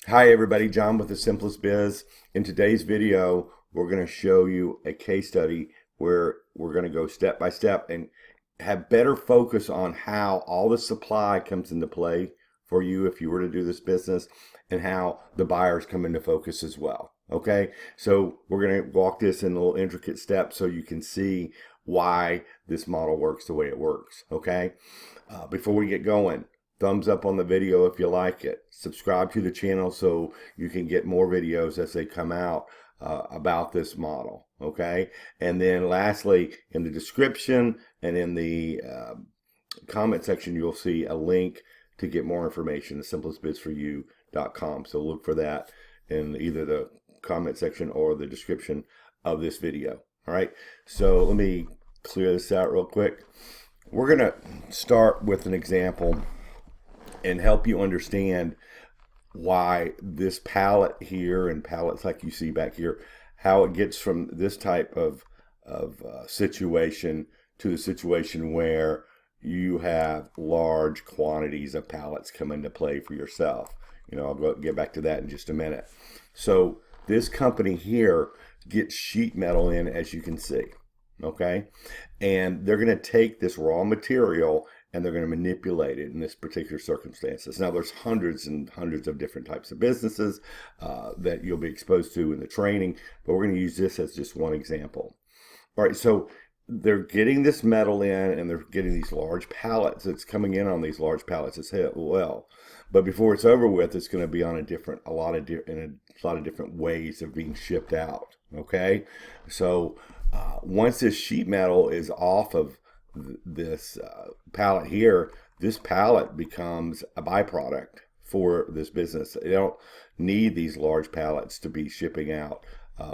Hi everybody, John with The Simplest Biz. In today's video, we're going to show you a case study where we're going to go step by step and have better focus on how all the supply comes into play for you if you were to do this business and how the buyers come into focus as well. Okay, so we're going to walk this in little intricate steps so you can see why this model works the way it works. Okay, before we get going, thumbs up on the video if you like it. Subscribe to the channel so you can get more videos as they come out about this model. Okay. And then lastly, in the description and in the comment section, you'll see a link to get more information, thesimplestbizforyou.com. So look for that in either the comment section or the description of this video. All right. So let me clear this out real quick. We're going to start with an example and help you understand why this pallet here and pallets like you see back here, how it gets from this type of situation to the situation where you have large quantities of pallets come into play for yourself. I'll get back to that in just a minute. So this company here gets sheet metal in, as you can see, okay? And they're going to take this raw material and they're going to manipulate it in this particular circumstances. Now, there's hundreds and hundreds of different types of businesses that you'll be exposed to in the training, but we're going to use this as just one example. All right, so they're getting this metal in and they're getting these large pallets. It's coming in on these large pallets as well. But before it's over with, it's going to be on a lot of different ways of being shipped out. Okay, so once this sheet metal is off of this pallet here, this pallet becomes a byproduct for this business. They don't need these large pallets to be shipping out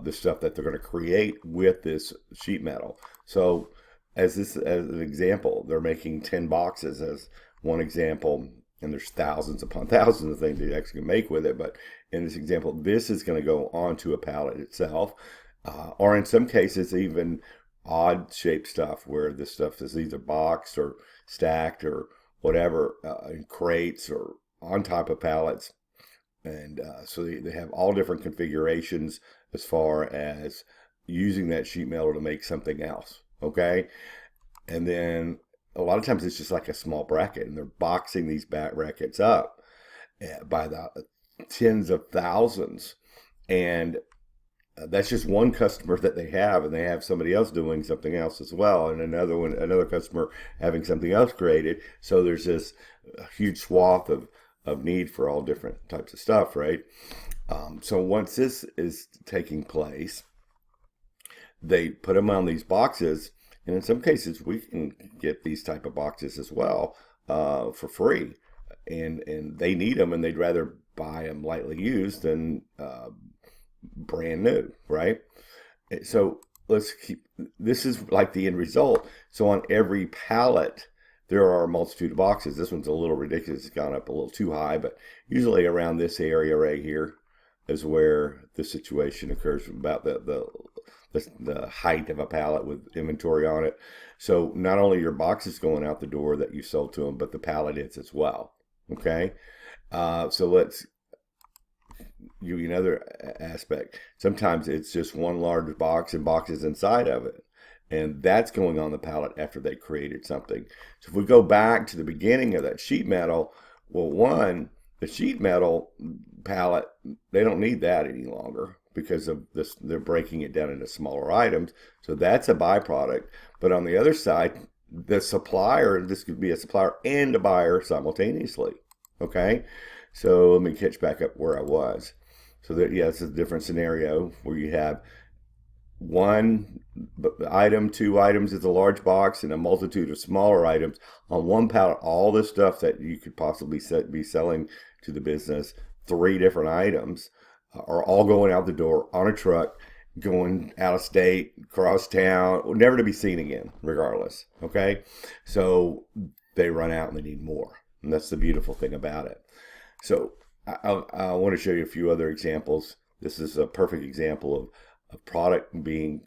the stuff that they're going to create with this sheet metal. So as an example, they're making 10 boxes as one example, and there's thousands upon thousands of things they actually make with it. But in this example, this is going to go onto a pallet itself, or in some cases even odd shaped stuff where this stuff is either boxed or stacked or whatever in crates or on top of pallets. And so they have all different configurations as far as using that sheet metal to make something else. Okay. And then a lot of times it's just like a small bracket, and they're boxing these brackets up by the tens of thousands. And that's just one customer that they have, and they have somebody else doing something else as well, and another customer having something else created. So there's this huge swath of need for all different types of stuff, right? So once this is taking place, they put them on these boxes, and in some cases we can get these type of boxes as well for free, and they need them, and they'd rather buy them lightly used than brand new, right? So this is like the end result. So on every pallet there are a multitude of boxes. This one's a little ridiculous, it's gone up a little too high, but usually around this area right here is where the situation occurs, about the height of a pallet with inventory on it. So not only your boxes going out the door that you sold to them, but the pallet is as well. Okay, so let's give you another aspect. Sometimes it's just one large box and boxes inside of it, and that's going on the pallet after they created something. So if we go back to the beginning of that sheet metal, well, the sheet metal pallet, they don't need that any longer because of this. They're breaking it down into smaller items, so that's a byproduct. But on the other side, the supplier, this could be a supplier and a buyer simultaneously. Okay, so let me catch back up where I was. So that, yeah, it's a different scenario where you have one item, two items is a large box, and a multitude of smaller items on one pallet. All the stuff that you could possibly be selling to the business, 3 different items, are all going out the door on a truck, going out of state, across town, never to be seen again, regardless. Okay, so they run out and they need more, and that's the beautiful thing about it. So I want to show you a few other examples. This is a perfect example of product being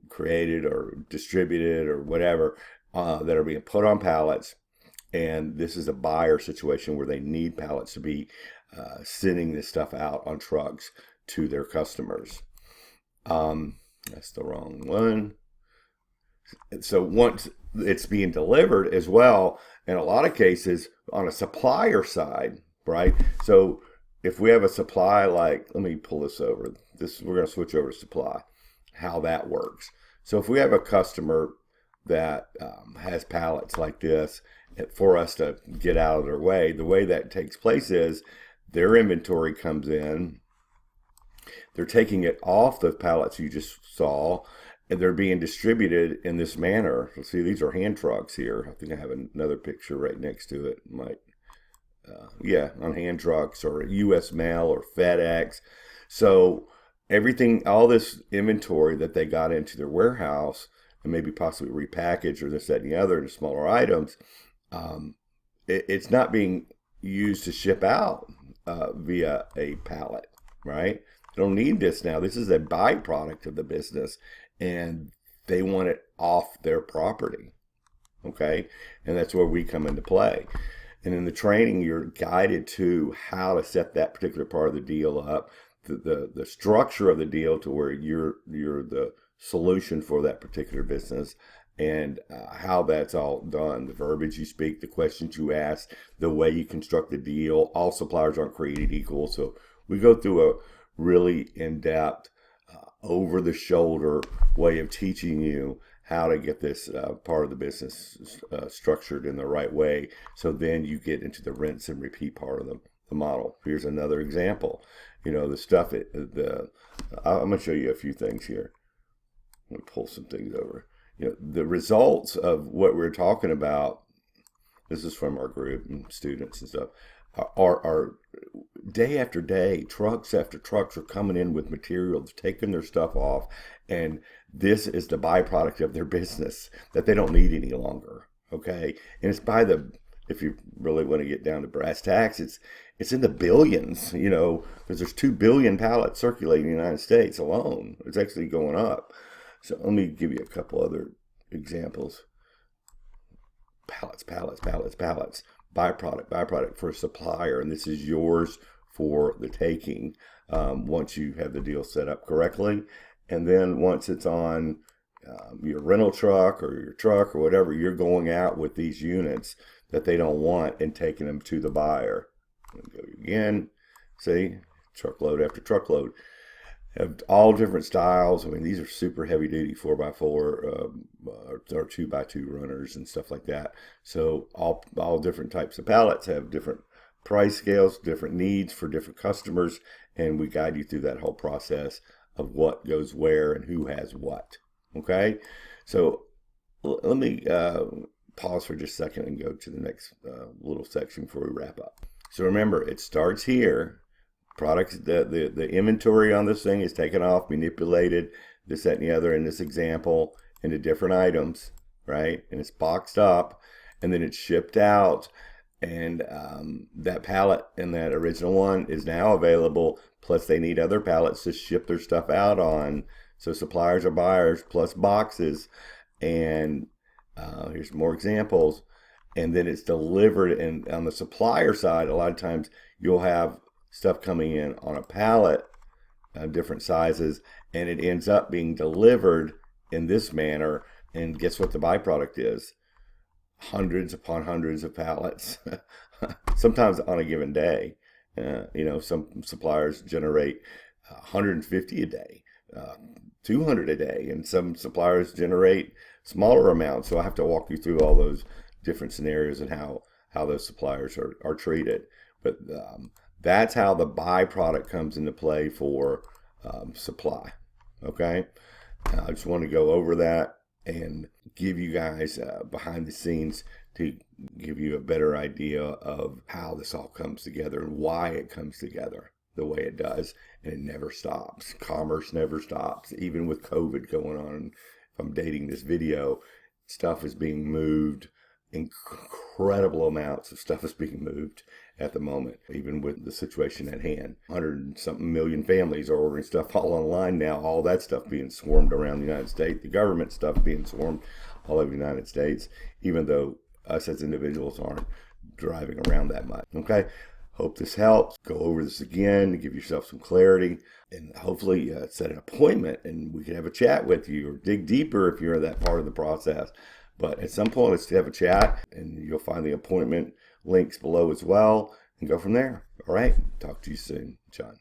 created or distributed or whatever that are being put on pallets. And this is a buyer situation where they need pallets to be sending this stuff out on trucks to their customers. That's the wrong one. So once it's being delivered as well, in a lot of cases on a supplier side, right? So if we have a supply, like, let me pull this over. We're going to switch over to supply, how that works. So if we have a customer that has pallets like this, for us to get out of their way, the way that takes place is their inventory comes in, they're taking it off the pallets you just saw, and they're being distributed in this manner. So see, these are hand trucks here. I think I have another picture right next to it. Yeah, on hand trucks or U.S. Mail or FedEx. So everything, all this inventory that they got into their warehouse and maybe possibly repackaged or this, that, and the other into smaller items, it's not being used to ship out via a pallet, right? They don't need this now. This is a byproduct of the business, and they want it off their property, okay? And that's where we come into play. And in the training, you're guided to how to set that particular part of the deal up, the structure of the deal to where you're the solution for that particular business, and how that's all done, the verbiage you speak, the questions you ask, the way you construct the deal. All suppliers aren't created equal, so we go through a really in-depth, over-the-shoulder way of teaching you how to get this part of the business structured in the right way, so then you get into the rinse and repeat part of the model. Here's another example. The stuff, I'm going to show you a few things here. I'm going to pull some things over. The results of what we're talking about, this is from our group and students and stuff, are day after day, trucks after trucks are coming in with materials, taking their stuff off, and this is the byproduct of their business that they don't need any longer, okay? And it's if you really want to get down to brass tacks, it's in the billions, because there's 2 billion pallets circulating in the United States alone. It's actually going up. So let me give you a couple other examples. Pallets, byproduct for a supplier, and this is yours for the taking once you have the deal set up correctly. And then once it's on your rental truck or your truck or whatever, you're going out with these units that they don't want and taking them to the buyer. Go again, see, truckload after truckload. Have all different styles. I mean, these are super heavy duty 4x4 or 2x2 runners and stuff like that. So all different types of pallets have different price scales, different needs for different customers, and we guide you through that whole process of what goes where and who has what. Okay, so let me pause for just a second and go to the next little section before we wrap up. So remember, it starts here. Products, the inventory on this thing is taken off, manipulated, this, that, and the other in this example, into different items, right? And it's boxed up, and then it's shipped out, and that pallet in that original one is now available, plus they need other pallets to ship their stuff out on. So suppliers are buyers, plus boxes, and here's more examples. And then it's delivered, and on the supplier side, a lot of times you'll have stuff coming in on a pallet, different sizes, and it ends up being delivered in this manner. And guess what the byproduct is? Hundreds upon hundreds of pallets, sometimes on a given day. Some suppliers generate 150 a day, 200 a day, and some suppliers generate smaller amounts. So I have to walk you through all those different scenarios and how those suppliers are treated. But that's how the byproduct comes into play for supply. Okay, I just want to go over that and give you guys behind the scenes to give you a better idea of how this all comes together and why it comes together the way it does. And it never stops. Commerce never stops, even with COVID going on. If I'm dating this video, stuff is being moved. Incredible amounts of stuff is being moved at the moment, even with the situation at hand. 100-something million families are ordering stuff all online now. All that stuff being swarmed around the United States. The government stuff being swarmed all over the United States, even though us as individuals aren't driving around that much. Okay, hope this helps. Go over this again to give yourself some clarity, and hopefully set an appointment and we can have a chat with you or dig deeper if you're that part of the process. But at some point, let's have a chat, and you'll find the appointment links below as well, and go from there. All right, talk to you soon, John.